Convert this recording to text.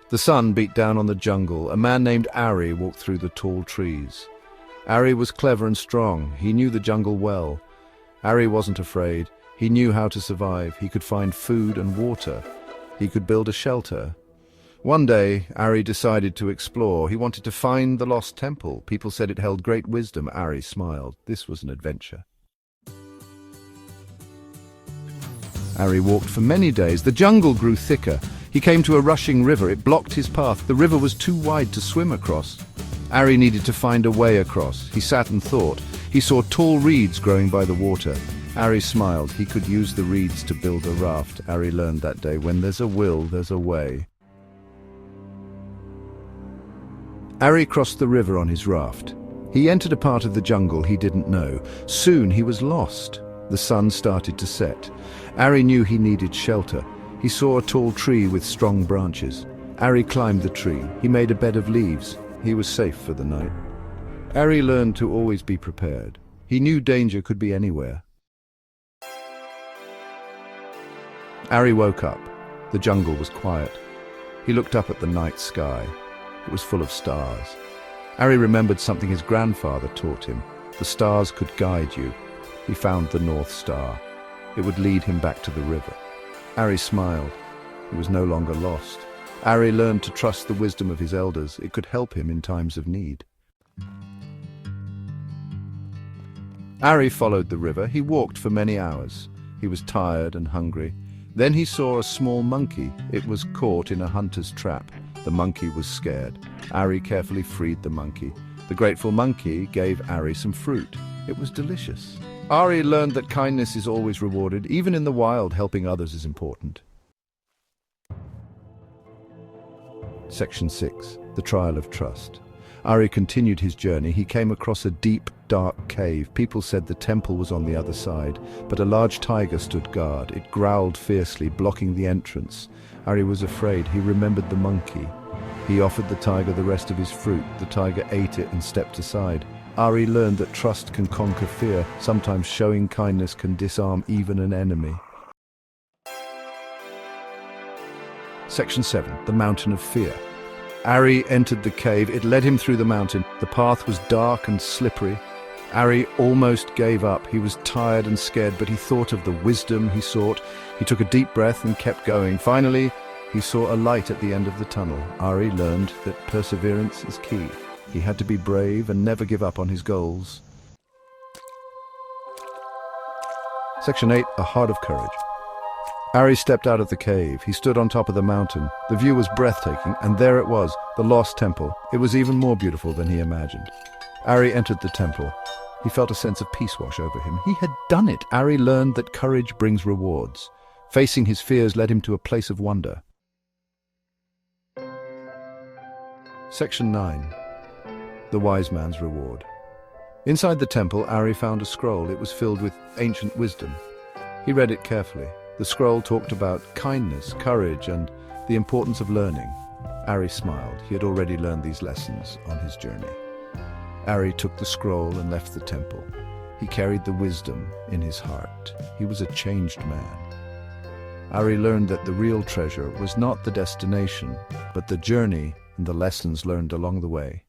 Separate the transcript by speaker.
Speaker 1: The sun beat down on the jungle. A man named Ari walked through the tall trees. Ari was clever and strong. He knew the jungle well. Ari wasn't afraid. He knew how to survive. He could find food and water. He could build a shelter. One day, Ari decided to explore. He wanted to find the lost temple. People said it held great wisdom. Ari smiled. This was an adventure. Ari walked for many days. The jungle grew thicker. He came to a rushing river. It blocked his path. The river was too wide to swim across. Ari needed to find a way across. He sat and thought. He saw tall reeds growing by the water. Ari smiled. He could use the reeds to build a raft. Ari learned that day, when there's a will, there's a way. Ari crossed the river on his raft. He entered a part of the jungle he didn't know. Soon he was lost. The sun started to set. Ari knew he needed shelter. He saw a tall tree with strong branches. Ari climbed the tree. He made a bed of leaves. He was safe for the night. Ari learned to always be prepared. He knew danger could be anywhere. Ari woke up. The jungle was quiet. He looked up at the night sky. It was full of stars. Ari remembered something his grandfather taught him. The stars could guide you. He found the North Star. It would lead him back to the river. Ari smiled. He was no longer lost. Ari learned to trust the wisdom of his elders. It could help him in times of need. Ari followed the river. He walked for many hours. He was tired and hungry. Then he saw a small monkey. It was caught in a hunter's trap. The monkey was scared. Ari carefully freed the monkey. The grateful monkey gave Ari some fruit. It was delicious. Ari learned that kindness is always rewarded. Even in the wild, helping others is important. Section 6. The Trial of Trust. Ari continued his journey. He came across a deep, dark cave. People said the temple was on the other side, but a large tiger stood guard. It growled fiercely, blocking the entrance. Ari was afraid. He remembered the monkey. He offered the tiger the rest of his fruit. The tiger ate it and stepped aside. Ari learned that trust can conquer fear. Sometimes showing kindness can disarm even an enemy. Section 7. The Mountain of Fear. Ari entered the cave. It led him through the mountain. The path was dark and slippery. Ari almost gave up. He was tired and scared, but he thought of the wisdom he sought. He took a deep breath and kept going. Finally, he saw a light at the end of the tunnel. Ari learned that perseverance is key. He had to be brave and never give up on his goals. Section 8. A Heart of Courage. Ari stepped out of the cave. He stood on top of the mountain. The view was breathtaking, and there it was, the lost temple. It was even more beautiful than he imagined. Ari entered the temple. He felt a sense of peace wash over him. He had done it. Ari learned that courage brings rewards. Facing his fears led him to a place of wonder. Section 9. The Wise Man's Reward. Inside the temple, Ari found a scroll. It was filled with ancient wisdom. He read it carefully. The scroll talked about kindness, courage, and the importance of learning. Ari smiled. He had already learned these lessons on his journey. Ari took the scroll and left the temple. He carried the wisdom in his heart. He was a changed man. Ari learned that the real treasure was not the destination, but the journey and the lessons learned along the way.